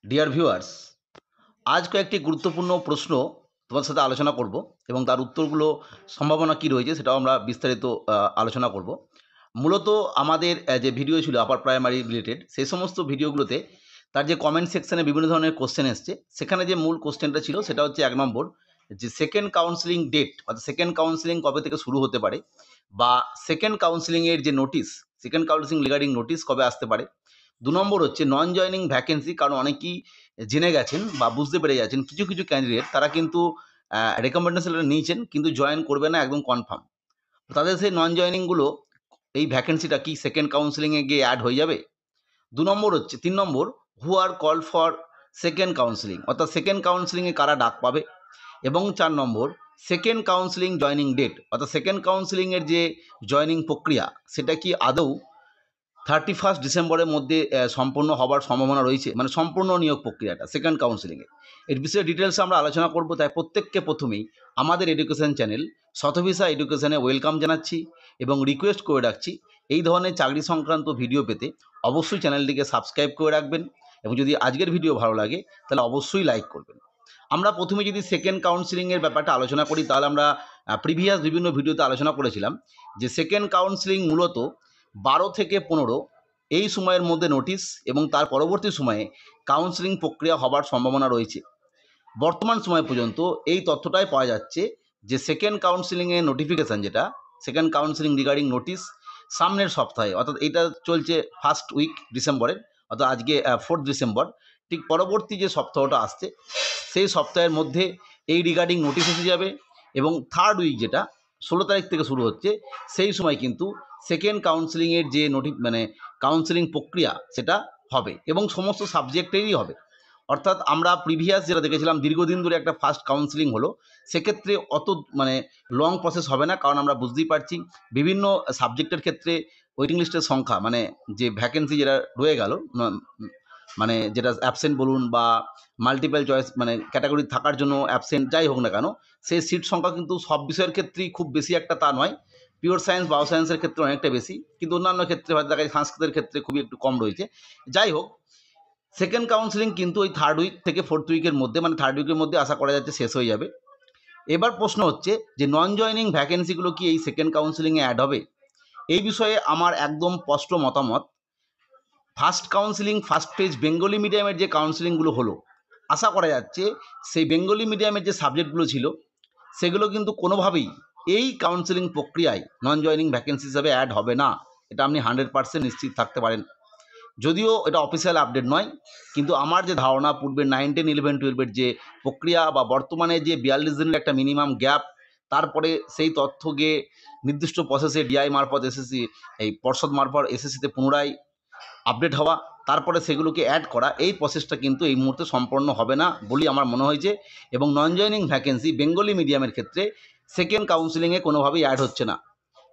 Dear viewers, আজ কয়েকটি গুরুত্বপূর্ণ প্রশ্ন তোমার সাথে আলোচনা করব এবং তার উত্তরগুলো সম্ভাবনা কী রয়েছে সেটাও আমরা বিস্তারিত আলোচনা করব। মূলত আমাদের যে ভিডিও ছিল আপার প্রাইমারি রিলেটেড, সেই সমস্ত ভিডিওগুলোতে তার যে কমেন্ট সেকশানে বিভিন্ন ধরনের কোশ্চেন এসছে, সেখানে যে মূল কোশ্চেনটা ছিল সেটা হচ্ছে ১ নম্বর, যে সেকেন্ড কাউন্সেলিং ডেট অর্থাৎ সেকেন্ড কাউন্সেলিং কবে থেকে শুরু হতে পারে, বা সেকেন্ড কাউন্সেলিংয়ের যে notice, second counselling regarding notice কবে আসতে পারে। ২ নম্বর হচ্ছে নন জয়েনিং ভ্যাকেন্সি, কারণ অনেকেই জেনে গেছেন বা বুঝতে পেরে যাচ্ছেন কিছু কিছু ক্যান্ডিডেট তারা কিন্তু রেকমেন্ডেশন লেটার নিয়েছেন কিন্তু জয়েন করবে না একদম কনফার্ম। তাদের সেই নন জয়েনিংগুলো এই ভ্যাকেন্সিটা কি সেকেন্ড কাউন্সেলিংয়ে গিয়ে অ্যাড হয়ে যাবে? ৩ নম্বর, হু আর কল ফর সেকেন্ড কাউন্সেলিং, অর্থাৎ সেকেন্ড কাউন্সেলিংয়ে কারা ডাক পাবে। এবং ৪ নম্বর, সেকেন্ড কাউন্সেলিং জয়েনিং ডেট, অর্থাৎ সেকেন্ড কাউন্সেলিংয়ের যে জয়েনিং প্রক্রিয়া সেটা কি আদৌ 31 ডিসেম্বরের মধ্যে সম্পন্ন হবার সম্ভাবনা রয়েছে, মানে সম্পূর্ণ নিয়োগ প্রক্রিয়াটা সেকেন্ড কাউন্সেলিংয়ে। এর বিষয়ে ডিটেলসে আমরা আলোচনা করব। তাই প্রত্যেককে প্রথমেই আমাদের এডুকেশন চ্যানেল শতভিসা এডুকেশনে ওয়েলকাম জানাচ্ছি এবং রিকোয়েস্ট করে রাখছি, এই ধরনের চাকরি সংক্রান্ত ভিডিও পেতে অবশ্যই চ্যানেলটিকে সাবস্ক্রাইব করে রাখবেন এবং যদি আজকের ভিডিও ভালো লাগে তাহলে অবশ্যই লাইক করবেন। আমরা প্রথমে যদি সেকেন্ড কাউন্সেলিংয়ের ব্যাপারটা আলোচনা করি, তাহলে আমরা প্রিভিয়াস বিভিন্ন ভিডিওতে আলোচনা করেছিলাম যে সেকেন্ড কাউন্সেলিং মূলত ১২ থেকে ১৫ এই সময়ের মধ্যে নোটিশ এবং তার পরবর্তী সময়ে কাউন্সেলিং প্রক্রিয়া হবার সম্ভাবনা রয়েছে। বর্তমান সময় পর্যন্ত এই তথ্যটাই পাওয়া যাচ্ছে যে সেকেন্ড কাউন্সেলিংয়ের নোটিফিকেশান, যেটা সেকেন্ড কাউন্সেলিং রিগার্ডিং নোটিশ, সামনের সপ্তাহে, অর্থাৎ এটা চলছে ফার্স্ট উইক ডিসেম্বরের, অর্থাৎ আজকে 4 ডিসেম্বর, ঠিক পরবর্তী যে সপ্তাহটা আসছে সেই সপ্তাহের মধ্যে এই রিগার্ডিং নোটিশ এসে যাবে এবং থার্ড উইক, যেটা 16 তারিখ থেকে শুরু হচ্ছে, সেই সময় কিন্তু সেকেন্ড কাউন্সেলিংয়ের যে কাউন্সেলিং প্রক্রিয়া সেটা হবে এবং সমস্ত সাবজেক্টেরই হবে। অর্থাৎ আমরা প্রিভিয়াস যেটা দেখেছিলাম দীর্ঘদিন ধরে একটা ফার্স্ট কাউন্সেলিং হলো, সেক্ষেত্রে অত লং প্রসেস হবে না, কারণ আমরা বুঝতেই পারছি বিভিন্ন সাবজেক্টের ক্ষেত্রে ওয়েটিং লিস্টের সংখ্যা, যে ভ্যাকেন্সি যেটা রয়ে গেল, যেটা অ্যাবসেন্ট বলুন বা মাল্টিপল চয়েস ক্যাটাগরি থাকার জন্য অ্যাবসেন্ট, যাই হোক না কেন, সেই সিট সংখ্যা কিন্তু সব বিষয়ের ক্ষেত্রেই খুব বেশি একটা তা নয়। পিওর সায়েন্স, বায়ো সায়েন্সের ক্ষেত্রে অনেকটা বেশি, কিন্তু অন্যান্য ক্ষেত্রে হয়তো দেখা যায় সংস্কৃতের ক্ষেত্রে খুবই একটু কম রয়েছে। যাই হোক, সেকেন্ড কাউন্সেলিং কিন্তু ওই থার্ড উইক থেকে ফোর্থ উইকের মধ্যে, থার্ড উইকের মধ্যে আশা করা যাচ্ছে শেষ হয়ে যাবে। এবার প্রশ্ন হচ্ছে যে নন জয়েনিং ভ্যাকেন্সিগুলো কি এই সেকেন্ড কাউন্সেলিংয়ে অ্যাড হবে? এই বিষয়ে আমার একদম স্পষ্ট মতামত, first counselling first phase Bengali মিডিয়ামের যে কাউন্সেলিংগুলো হলো, আশা করা যাচ্ছে সেই বেঙ্গলি মিডিয়ামের যে সাবজেক্টগুলো ছিল সেগুলো কিন্তু কোনোভাবেই এই কাউন্সেলিং প্রক্রিয়ায় নন জয়েনিং ভ্যাকেন্সি হিসাবে অ্যাড হবে না। এটা আপনি 100% নিশ্চিত থাকতে পারেন। যদিও এটা অফিসিয়াল আপডেট নয়, কিন্তু আমার যে ধারণা, পূর্বে 9, 10, 11, 12-এর যে প্রক্রিয়া বা বর্তমানে যে 42 দিনের একটা মিনিমাম গ্যাপ, তারপরে সেই তথ্য গিয়ে নির্দিষ্ট প্রসেসে ডিআই মারফত এসএসসি, এই পর্ষদ মারফত এসএসসিতে পুনরায় আপডেট হওয়া, তারপরে সেগুলোকে অ্যাড করা, এই প্রসেসটা কিন্তু এই মুহূর্তে সম্পন্ন হবে না বলেই আমার মনে হয়েছে। এবং নন জয়েনিং ভ্যাকেন্সি বেঙ্গলি মিডিয়ামের ক্ষেত্রে সেকেন্ড কাউন্সেলিংয়ে কোনোভাবেই অ্যাড হচ্ছে না।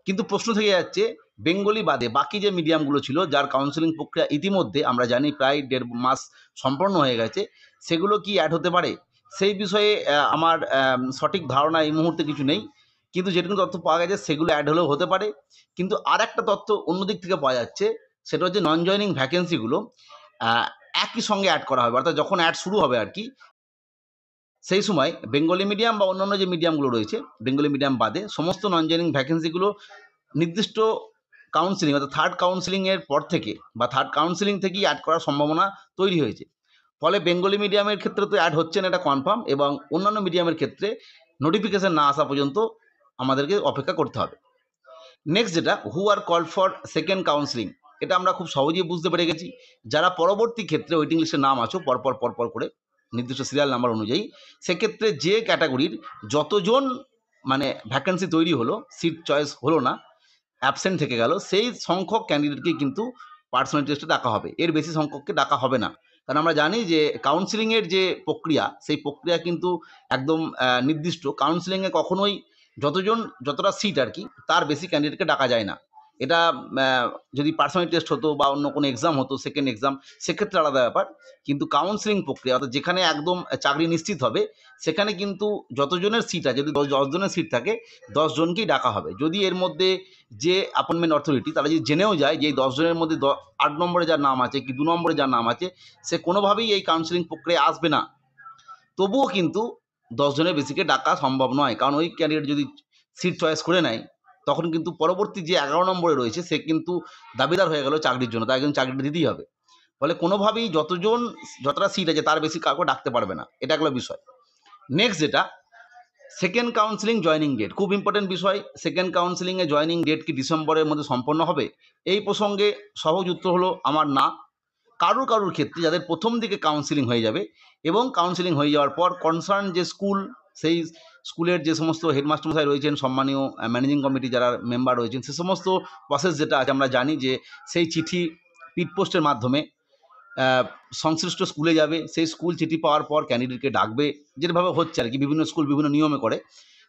কিন্তু প্রশ্ন থেকে যাচ্ছে, বেঙ্গলি বাদে বাকি যে মিডিয়ামগুলো ছিল যার কাউন্সেলিং প্রক্রিয়া ইতিমধ্যে আমরা জানি প্রায় 1.5 মাস সম্পন্ন হয়ে গেছে, সেগুলো কি অ্যাড হতে পারে? সেই বিষয়ে আমার সঠিক ধারণা এই মুহূর্তে কিছু নেই, কিন্তু যেটুকু তথ্য পাওয়া গেছে সেগুলো অ্যাড হলেও হতে পারে। কিন্তু আর একটা তথ্য অন্য দিক থেকে পাওয়া যাচ্ছে, সেটা হচ্ছে নন জয়েনিং ভ্যাকেন্সিগুলো একই সঙ্গে অ্যাড করা হবে, অর্থাৎ যখন অ্যাড শুরু হবে আর কি, সেই সময় বেঙ্গলি মিডিয়াম বা অন্যান্য যে মিডিয়ামগুলো রয়েছে বেঙ্গলি মিডিয়াম বাদে সমস্ত নন জয়েনিং ভ্যাকেন্সিগুলো নির্দিষ্ট কাউন্সেলিং, অর্থাৎ থার্ড কাউন্সেলিংয়ের পর থেকে বা থার্ড কাউন্সেলিং থেকেই অ্যাড করার সম্ভাবনা তৈরি হয়েছে। ফলে বেঙ্গলি মিডিয়ামের ক্ষেত্রে তো অ্যাড হচ্ছে না, এটা কনফার্ম, এবং অন্যান্য মিডিয়ামের ক্ষেত্রে নোটিফিকেশান না আসা পর্যন্ত আমাদেরকে অপেক্ষা করতে হবে। নেক্সট, যেটা হু আর কল ফর সেকেন্ড কাউন্সেলিং, এটা আমরা খুব সহজেই বুঝতে পেরে গেছি। যারা পরবর্তী ক্ষেত্রে ওয়েটিং লিস্টে নাম আছো পরপর করে নির্দিষ্ট সিরিয়াল নাম্বার অনুযায়ী, সেক্ষেত্রে যে ক্যাটাগরির যতজন ভ্যাকেন্সি তৈরি হলো, সিট চয়েস হলো না, অ্যাবসেন্ট থেকে গেল, সেই সংখ্যক ক্যান্ডিডেটকে কিন্তু পার্সোনাল টেস্টে ডাকা হবে, এর বেশি সংখ্যককে ডাকা হবে না। কারণ আমরা জানি যে কাউন্সেলিংয়ের যে প্রক্রিয়া, সেই প্রক্রিয়া কিন্তু একদম নির্দিষ্ট। কাউন্সেলিংয়ে কখনোই যতটা সিট আর কি, তার বেশি ক্যান্ডিডেটকে ডাকা যায় না। এটা যদি পার্সোনাল টেস্ট হতো বা অন্য কোনো এক্সাম হতো, সেকেন্ড এক্সাম, সেক্ষেত্রে আলাদা ব্যাপার। কিন্তু কাউন্সেলিং প্রক্রিয়া অর্থাৎ যেখানে একদম চাকরি নিশ্চিত হবে, সেখানে কিন্তু যতজনের সিট আছে, যদি 10 জনের সিট থাকে 10 জনকেই ডাকা হবে। যদি এর মধ্যে যে অ্যাপয়েন্টমেন্ট অথরিটি তারা যদি জেনেও যায় যে এই 10 জনের মধ্যে 8 নম্বরে যার নাম আছে কি 2 নম্বরে যার নাম আছে, সে কোনোভাবেই এই কাউন্সেলিং প্রক্রিয়ায় আসবে না, তবুও কিন্তু 10 জনের বেশিকে ডাকা সম্ভব নয়। কারণ ওই ক্যান্ডিডেট যদি সিট চয়েস করে নেয়, তখন কিন্তু পরবর্তী যে 11 নম্বরে রয়েছে সে কিন্তু দাবিদার হয়ে গেল চাকরির জন্য, তাকে কিন্তু চাকরিটা দিতেই হবে। ফলে কোনোভাবেই যতটা সিট আছে তার বেশি কাউকে ডাকতে পারবে না, এটা একটা বিষয়। নেক্সট যেটা, সেকেন্ড কাউন্সেলিং জয়েনিং ডেট, খুব ইম্পর্টেন্ট বিষয়। সেকেন্ড কাউন্সেলিংয়ে জয়েনিং ডেট কি ডিসেম্বরের মধ্যে সম্পন্ন হবে? এই প্রসঙ্গে সহজ উত্তর হলো আমার না। কারুর ক্ষেত্রে যাদের প্রথম দিকে কাউন্সেলিং হয়ে যাবে এবং কাউন্সেলিং হয়ে যাওয়ার পর কনসার্ন যে স্কুল, সেই স্কুলের যে সমস্ত হেডমাস্টার মশাই রয়েছেন, সম্মানীয় ম্যানেজিং কমিটি যারা মেম্বার রয়েছেন, সে সমস্ত প্রসেস যেটা আছে আমরা জানি যে সেই চিঠি স্পিড-পোস্টের মাধ্যমে সংশ্লিষ্ট স্কুলে যাবে। সেই স্কুল চিঠি পাওয়ার পর ক্যান্ডিডেটকে ডাকবে, যেভাবে হচ্ছে আর কি, বিভিন্ন স্কুল বিভিন্ন নিয়মে করে।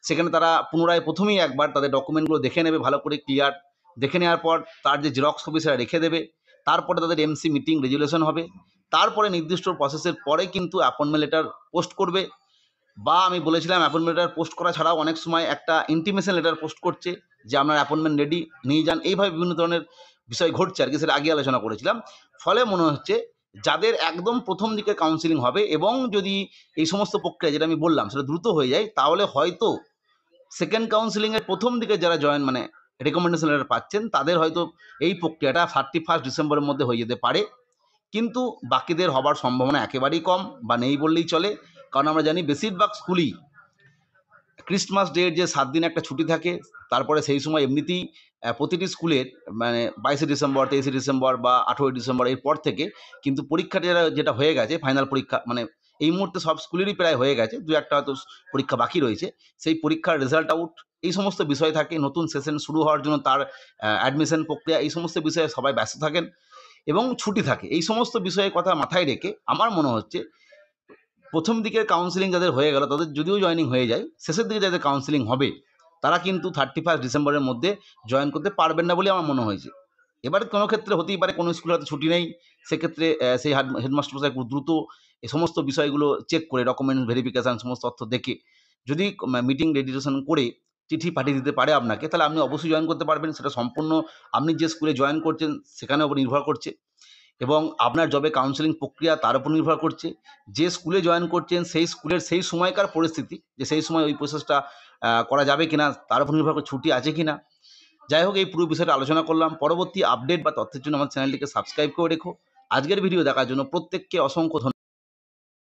সেখানে তারা পুনরায় প্রথমেই একবার তাদের ডকুমেন্টগুলো দেখে নেবে ভালো করে ক্লিয়ার। দেখে নেওয়ার পর তার যে জেরক্স কপি সেটা রেখে দেবে। তারপরে তাদের এমসি মিটিং রেজুলেশন হবে। তারপরে নির্দিষ্ট প্রসেসের পরে কিন্তু অ্যাপয়েন্টমেন্ট লেটার পোস্ট করবে, বা আমি বলেছিলাম অ্যাপয়েন্টমেন্ট লেটার পোস্ট করা ছাড়াও অনেক সময় একটা ইন্টিমেশন লেটার পোস্ট করছে যে আপনার অ্যাপয়েন্টমেন্ট রেডি, নিয়ে যান। এইভাবে বিভিন্ন ধরনের বিষয় ঘটছে আর কি, সেটা আগে আলোচনা করেছিলাম। ফলে মনে হচ্ছে যাদের একদম প্রথম দিকে কাউন্সেলিং হবে এবং যদি এই সমস্ত প্রক্রিয়া যেটা আমি বললাম সেটা দ্রুত হয়ে যায়, তাহলে হয়তো সেকেন্ড কাউন্সেলিংয়ের প্রথম দিকে যারা জয়েন মানে রেকমেন্ডেশন লেটার পাচ্ছেন, তাদের হয়তো এই প্রক্রিয়াটা 31 ডিসেম্বরের মধ্যে হয়ে যেতে পারে। কিন্তু বাকিদের হবার সম্ভাবনা একেবারেই কম, বা নেই বললেই চলে। কারণ আমরা জানি বেশিরভাগ স্কুলই ক্রিসমাস ডের যে 7 দিন একটা ছুটি থাকে, তারপরে সেই সময় এমনিতেই প্রতিটি স্কুলের মানে 22শে ডিসেম্বর, 23শে ডিসেম্বর বা 18ই ডিসেম্বর এরপর থেকে কিন্তু পরীক্ষাটা যেটা হয়ে গেছে ফাইনাল পরীক্ষা, মানে এই মুহূর্তে সব স্কুলেরই প্রায় হয়ে গেছে, 2-একটা হয়তো পরীক্ষা বাকি রয়েছে। সেই পরীক্ষার রেজাল্ট আউট, এই সমস্ত বিষয় থাকে। নতুন সেশন শুরু হওয়ার জন্য তার অ্যাডমিশন প্রক্রিয়া, এই সমস্ত বিষয়ে সবাই ব্যস্ত থাকেন এবং ছুটি থাকে। এই সমস্ত বিষয়ের কথা মাথায় রেখে আমার মনে হচ্ছে প্রথম দিকের কাউন্সেলিং যাদের হয়ে গেল তাদের যদিও জয়েনিং হয়ে যায়, শেষের দিকে যাদের কাউন্সেলিং হবে তারা কিন্তু 31 ডিসেম্বরের মধ্যে জয়েন করতে পারবেন না বলে আমার মনে হয়েছে। এবার কোনো ক্ষেত্রে হতেই পারে কোনো স্কুলে হয়তো ছুটি নেই, সেক্ষেত্রে সেই হেডমাস্টার মশাই খুব দ্রুত এই সমস্ত বিষয়গুলো চেক করে ডকুমেন্ট ভেরিফিকেশান সমস্ত তথ্য দেখে যদি মিটিং রেজিস্ট্রেশন করে চিঠি পাঠিয়ে দিতে পারে আপনাকে, তাহলে আপনি অবশ্যই জয়েন করতে পারবেন। সেটা সম্পূর্ণ আপনি যে স্কুলে জয়েন করছেন সেখানের উপর নির্ভর করছে এবং আপনার জবে কাউন্সেলিং প্রক্রিয়া তার উপর নির্ভর করছে। যে স্কুলে জয়েন করছেন সেই স্কুলের সেই সময়কার পরিস্থিতি, যে সেই সময় ওই প্রসেসটা করা যাবে কিনা তার উপর নির্ভর করে, ছুটি আছে কিনা। যাই হোক, এই পুরো বিষয়টা আলোচনা করলাম। পরবর্তী আপডেট বা তথ্যের জন্য আমার চ্যানেলটিকে সাবস্ক্রাইব করে রেখো। আজকের ভিডিও দেখার জন্য প্রত্যেককে অসংখ্য ধন্যবাদ।